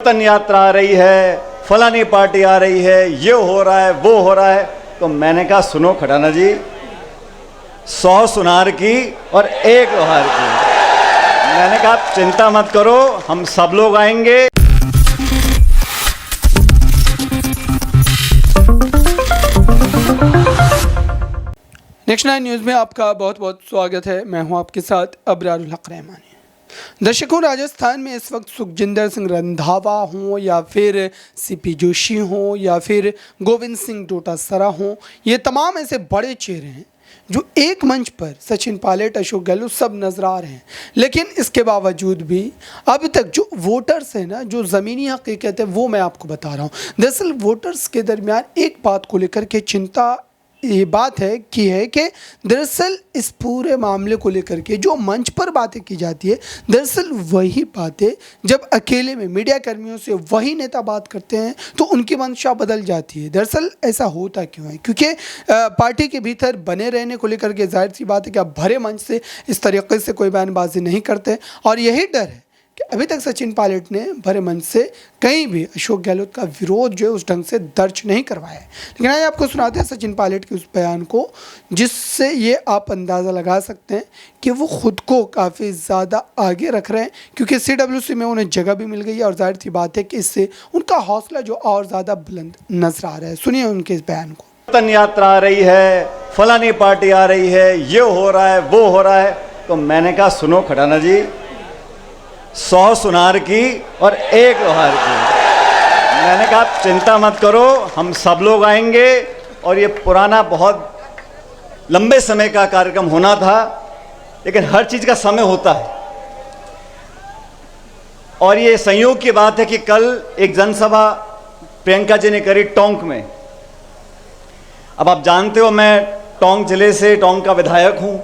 परिवर्तन यात्रा आ रही है, फलानी पार्टी आ रही है, ये हो रहा है, वो हो रहा है। तो मैंने कहा सुनो खटाना जी, 100 सुनार की और 1 लोहार की। मैंने कहा चिंता मत करो, हम सब लोग आएंगे। नेक्स्ट 9 न्यूज़ में आपका बहुत बहुत स्वागत है। मैं हूं आपके साथ अबरारुल हक रहमानी। दर्शकों, राजस्थान में इस वक्त सुखजिंदर सिंह रंधावा हों या फिर सीपी जोशी हों या फिर गोविंद सिंह डोटासरा हों, ये तमाम ऐसे बड़े चेहरे हैं जो एक मंच पर सचिन पायलट, अशोक गहलोत सब नजर आ रहे हैं। लेकिन इसके बावजूद भी अब तक जो वोटर्स हैं ना, जो ज़मीनी हकीकत है वो मैं आपको बता रहा हूँ। दरअसल वोटर्स के दरमियान एक बात को लेकर के चिंता ये बात है कि दरअसल इस पूरे मामले को लेकर के जो मंच पर बातें की जाती है, दरअसल वही बातें जब अकेले में मीडिया कर्मियों से वही नेता बात करते हैं तो उनकी मंशा बदल जाती है। दरअसल ऐसा होता क्यों है? क्योंकि पार्टी के भीतर बने रहने को लेकर के जाहिर सी बात है कि आप भरे मंच से इस तरीके से कोई बयानबाजी नहीं करते, और यही डर है कि अभी तक सचिन पायलट ने भरे मंच से कहीं भी अशोक गहलोत का विरोध जो है उस ढंग से दर्ज नहीं करवाया है। लेकिन आइए आपको सुनाते हैं सचिन पायलट के उस बयान को, जिससे ये आप अंदाज़ा लगा सकते हैं कि वो खुद को काफ़ी ज़्यादा आगे रख रहे हैं, क्योंकि CWC में उन्हें जगह भी मिल गई है और जाहिर सी बात है कि इससे उनका हौसला जो और ज़्यादा बुलंद नजर आ रहा है। सुनिए उनके इस बयान को। परिवर्तन यात्रा आ रही है, फलानी पार्टी आ रही है, ये हो रहा है, वो हो रहा है। तो मैंने कहा सुनो खटाना जी, 100 सुनार की और 1 लोहार की। मैंने कहा चिंता मत करो, हम सब लोग आएंगे। और ये पुराना बहुत लंबे समय का कार्यक्रम होना था, लेकिन हर चीज का समय होता है। और ये संयोग की बात है कि कल एक जनसभा प्रियंका जी ने करी टोंक में। अब आप जानते हो मैं टोंक जिले से, टोंक का विधायक हूं,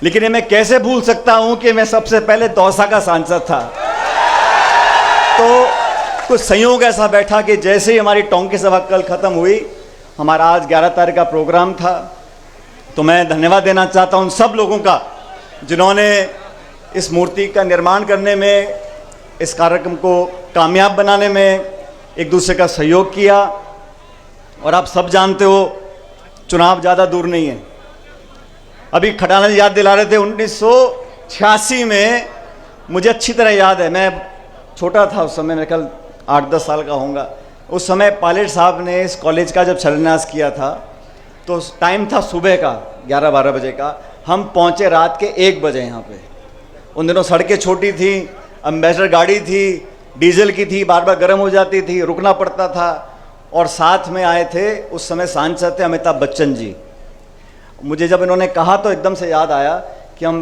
लेकिन ये मैं कैसे भूल सकता हूं कि मैं सबसे पहले दौसा का सांसद था। तो कुछ संयोग ऐसा बैठा कि जैसे ही हमारी टोंक की सभा कल खत्म हुई, हमारा आज 11 तारीख का प्रोग्राम था। तो मैं धन्यवाद देना चाहता हूं उन सब लोगों का जिन्होंने इस मूर्ति का निर्माण करने में, इस कार्यक्रम को कामयाब बनाने में एक दूसरे का सहयोग किया। और आप सब जानते हो चुनाव ज़्यादा दूर नहीं है। अभी खटाना जी याद दिला रहे थे 1986 में, मुझे अच्छी तरह याद है, मैं छोटा था उस समय, मैं कल 8-10 साल का होऊंगा। उस समय पायलट साहब ने इस कॉलेज का जब शिलान्यास किया था तो टाइम था सुबह का 11-12 बजे का। हम पहुंचे रात के 1 बजे यहाँ पे। उन दिनों सड़कें छोटी थी, एम्बेसडर गाड़ी थी, डीजल की थी, बार बार गर्म हो जाती थी, रुकना पड़ता था। और साथ में आए थे उस समय सांसद थे अमिताभ बच्चन जी। मुझे जब इन्होंने कहा तो एकदम से याद आया कि हम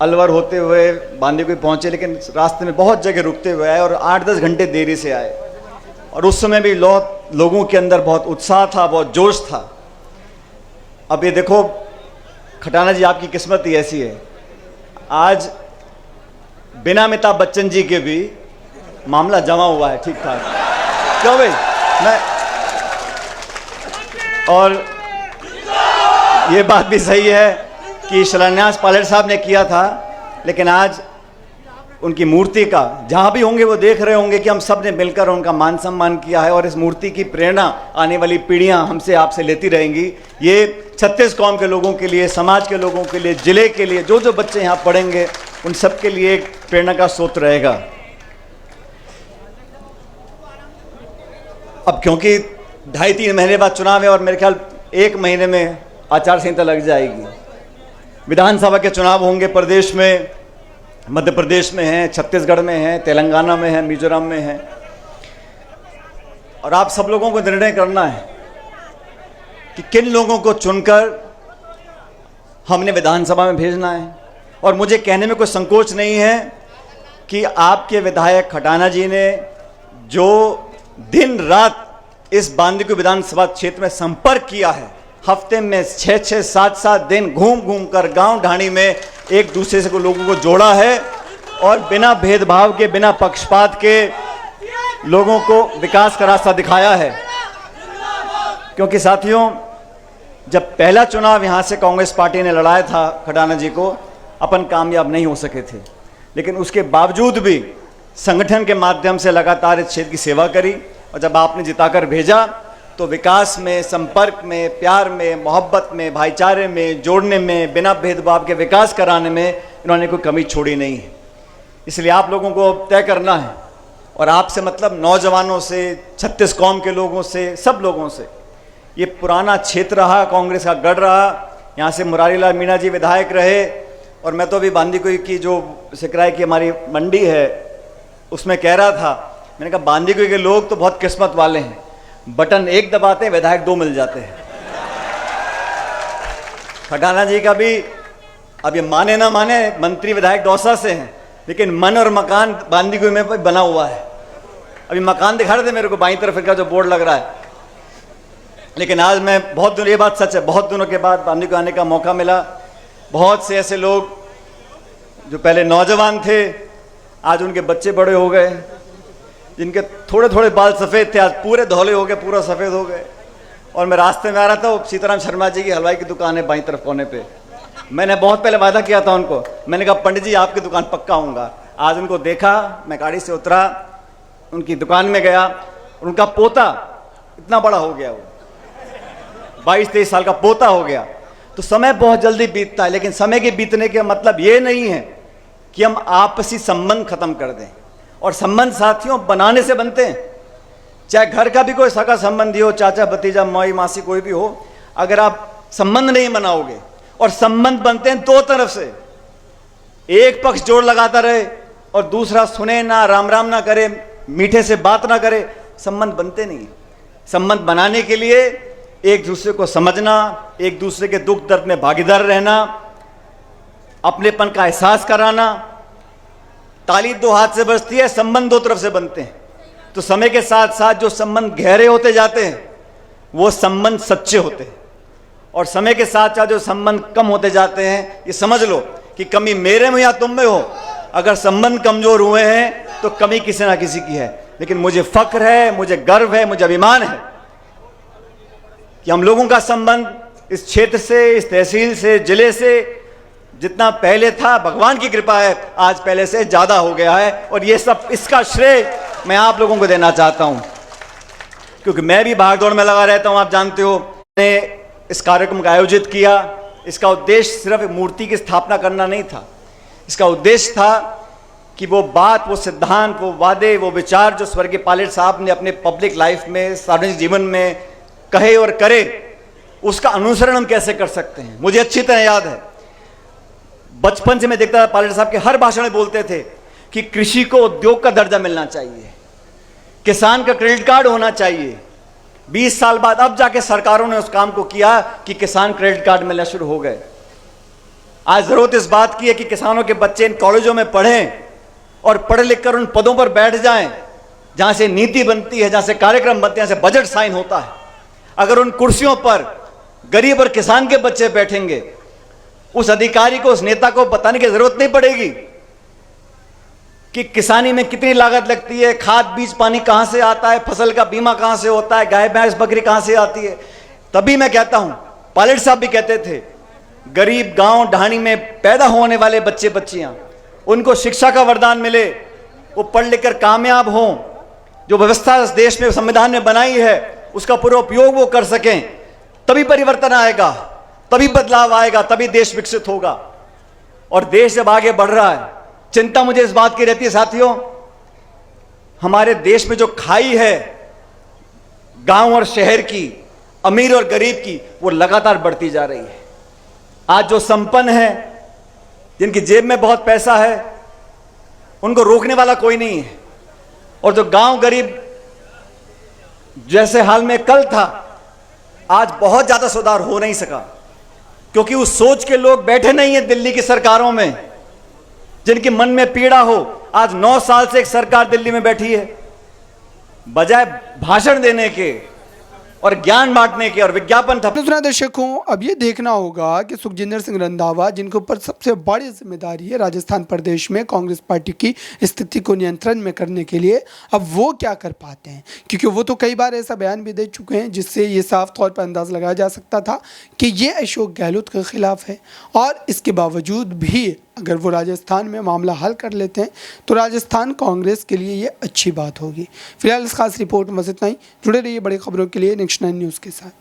अलवर होते हुए बांदीकुई पहुँचे, लेकिन रास्ते में बहुत जगह रुकते हुए आए और 8-10 घंटे देरी से आए। और उस समय भी लोगों के अंदर बहुत उत्साह था, बहुत जोश था। अब ये देखो खटाना जी, आपकी किस्मत ही ऐसी है, आज बिना अमिताभ बच्चन जी के भी मामला जमा हुआ है ठीक ठाक। क्यों भाई? और ये बात भी सही है कि शिलान्यास पायलट साहब ने किया था, लेकिन आज उनकी मूर्ति का जहाँ भी होंगे वो देख रहे होंगे कि हम सब ने मिलकर उनका मान सम्मान किया है। और इस मूर्ति की प्रेरणा आने वाली पीढ़ियाँ हमसे आपसे लेती रहेंगी। ये 36 कौम के लोगों के लिए, समाज के लोगों के लिए, जिले के लिए, जो जो बच्चे यहाँ पढ़ेंगे उन सब के लिए एक प्रेरणा का स्रोत रहेगा। अब क्योंकि 2.5-3 महीने बाद चुनाव है और मेरे ख्याल 1 महीने में आचार संहिता लग जाएगी। विधानसभा के चुनाव होंगे प्रदेश में, मध्य प्रदेश में हैं, छत्तीसगढ़ में हैं, तेलंगाना में हैं, मिजोरम में हैं। और आप सब लोगों को निर्णय करना है कि किन लोगों को चुनकर हमने विधानसभा में भेजना है। और मुझे कहने में कोई संकोच नहीं है कि आपके विधायक खटाना जी ने जो दिन रात इस बांदीकुई विधानसभा क्षेत्र में संपर्क किया है, हफ्ते में 6-6, 7-7 दिन घूम घूम कर गांव ढाणी में एक दूसरे से लोगों को जोड़ा है और बिना भेदभाव के, बिना पक्षपात के लोगों को विकास का रास्ता दिखाया है। क्योंकि साथियों, जब पहला चुनाव यहाँ से कांग्रेस पार्टी ने लड़ाया था खटाना जी को, अपन कामयाब नहीं हो सके थे। लेकिन उसके बावजूद भी संगठन के माध्यम से लगातार इस क्षेत्र की सेवा करी, और जब आपने जिताकर भेजा तो विकास में, संपर्क में, प्यार में, मोहब्बत में, भाईचारे में, जोड़ने में, बिना भेदभाव के विकास कराने में इन्होंने कोई कमी छोड़ी नहीं है। इसलिए आप लोगों को तय करना है, और आपसे मतलब नौजवानों से, 36 कौम के लोगों से, सब लोगों से। ये पुराना क्षेत्र रहा, कांग्रेस का गढ़ रहा, यहाँ से मुरारी लाल मीणा जी विधायक रहे, और मैं तो अभी बांदीकुई की जो सिकराई की हमारी मंडी है उसमें कह रहा था, मैंने कहा बांदीकुई के लोग तो बहुत किस्मत वाले हैं, बटन एक दबाते हैं विधायक 2 मिल जाते हैं। खटाना जी का भी, अब ये माने ना माने, मंत्री विधायक दौसा से हैं, लेकिन मन और मकान बांदीकुई में बना हुआ है। अभी मकान दिखा रहे थे मेरे को बाईं तरफ का जो बोर्ड लग रहा है। लेकिन आज मैं बहुत दिनों, ये बात सच है, बहुत दिनों के बाद बांदीकुई आने का मौका मिला। बहुत से ऐसे लोग जो पहले नौजवान थे, आज उनके बच्चे बड़े हो गए, जिनके थोड़े थोड़े बाल सफ़ेद थे आज पूरे धौले हो गए, पूरा सफ़ेद हो गए। और मैं रास्ते में आ रहा था, सीताराम शर्मा जी की हलवाई की दुकान है बाईं तरफ कोने पे। मैंने बहुत पहले वादा किया था उनको, मैंने कहा पंडित जी आपकी दुकान पक्का आऊँगा। आज उनको देखा, मैं गाड़ी से उतरा, उनकी दुकान में गया, उनका पोता इतना बड़ा हो गया, वो 22-23 साल का पोता हो गया। तो समय बहुत जल्दी बीतता है, लेकिन समय के बीतने का मतलब ये नहीं है कि हम आपसी संबंध खत्म कर दें। और संबंध साथियों बनाने से बनते हैं, चाहे घर का भी कोई सगा संबंधी हो, चाचा भतीजा, मौई मासी, कोई भी हो, अगर आप संबंध नहीं बनाओगे, और संबंध बनते हैं 2 तरफ से, एक पक्ष जोर लगाता रहे और दूसरा सुने ना, राम राम ना करे, मीठे से बात ना करे, संबंध बनते नहीं। संबंध बनाने के लिए एक दूसरे को समझना, एक दूसरे के दुख दर्द में भागीदार रहना, अपनेपन का एहसास कराना। ताली 2 हाथ से बजती है, संबंध 2 तरफ से बनते हैं। तो समय के साथ साथ जो संबंध गहरे होते जाते हैं वो संबंध सच्चे होते हैं, और समय के साथ साथ जो संबंध कम होते जाते हैं, ये समझ लो कि कमी मेरे में या तुम में हो, अगर संबंध कमजोर हुए हैं तो कमी किसी ना किसी की है। लेकिन मुझे फक्र है, मुझे गर्व है, मुझे अभिमान है कि हम लोगों का संबंध इस क्षेत्र से, इस तहसील से, जिले से जितना पहले था, भगवान की कृपा है, आज पहले से ज्यादा हो गया है। और ये सब, इसका श्रेय मैं आप लोगों को देना चाहता हूं, क्योंकि मैं भी भागदौड़ में लगा रहता हूं, आप जानते हो। मैंने इस कार्यक्रम का आयोजित किया, इसका उद्देश्य सिर्फ मूर्ति की स्थापना करना नहीं था। इसका उद्देश्य था कि वो बात, वो सिद्धांत, वो वादे, वो विचार जो स्वर्गीय पायलट साहब ने अपने पब्लिक लाइफ में, सार्वजनिक जीवन में कहे और करे, उसका अनुसरण हम कैसे कर सकते हैं। मुझे अच्छी तरह याद है, बचपन से मैं देखता था पायलट साहब के हर भाषण में बोलते थे कि कृषि को उद्योग का दर्जा मिलना चाहिए, किसान का क्रेडिट कार्ड होना चाहिए। 20 साल बाद अब जाके सरकारों ने उस काम को किया कि किसान क्रेडिट कार्ड मिलना शुरू हो गए। आज जरूरत इस बात की है कि किसानों के बच्चे इन कॉलेजों में पढ़ें और पढ़ लिख कर उन पदों पर बैठ जाएं जहां से नीति बनती है, जहां से कार्यक्रम बनते हैं, जहां से बजट साइन होता है। अगर उन कुर्सियों पर गरीब और किसान के बच्चे बैठेंगे, उस अधिकारी को, उस नेता को बताने की जरूरत नहीं पड़ेगी कि किसानी में कितनी लागत लगती है, खाद बीज पानी कहां से आता है, फसल का बीमा कहां से होता है, गाय भैंस बकरी कहां से आती है। तभी मैं कहता हूं, पायलट साहब भी कहते थे, गरीब गांव ढाणी में पैदा होने वाले बच्चे बच्चियां, उनको शिक्षा का वरदान मिले, वो पढ़ लिख कर कामयाब हों, जो व्यवस्था इस देश में संविधान ने बनाई है उसका पूरा उपयोग वो कर सकें, तभी परिवर्तन आएगा, तभी बदलाव आएगा, तभी देश विकसित होगा। और देश जब आगे बढ़ रहा है, चिंता मुझे इस बात की रहती है साथियों, हमारे देश में जो खाई है गांव और शहर की, अमीर और गरीब की, वो लगातार बढ़ती जा रही है। आज जो संपन्न है, जिनकी जेब में बहुत पैसा है, उनको रोकने वाला कोई नहीं है, और जो गांव गरीब जैसे हाल में कल था, आज बहुत ज्यादा सुधार हो नहीं सका, क्योंकि उस सोच के लोग बैठे नहीं है दिल्ली की सरकारों में, जिनके मन में पीड़ा हो। आज 9 साल से एक सरकार दिल्ली में बैठी है, बजाय भाषण देने के और ज्ञान बांटने के और विज्ञापन था। दूसरा दर्शकों, अब ये देखना होगा कि सुखजिंदर सिंह रंधावा, जिनके ऊपर सबसे बड़ी जिम्मेदारी है राजस्थान प्रदेश में कांग्रेस पार्टी की स्थिति को नियंत्रण में करने के लिए, अब वो क्या कर पाते हैं। क्योंकि वो तो कई बार ऐसा बयान भी दे चुके हैं जिससे ये साफ तौर पर अंदाज़ लगाया जा सकता था कि ये अशोक गहलोत के खिलाफ है, और इसके बावजूद भी अगर वो राजस्थान में मामला हल कर लेते हैं तो राजस्थान कांग्रेस के लिए ये अच्छी बात होगी। फिलहाल इस खास रिपोर्ट में बस इतना ही। जुड़े रहिए बड़ी खबरों के लिए नेक्स्ट 9 न्यूज़ के साथ।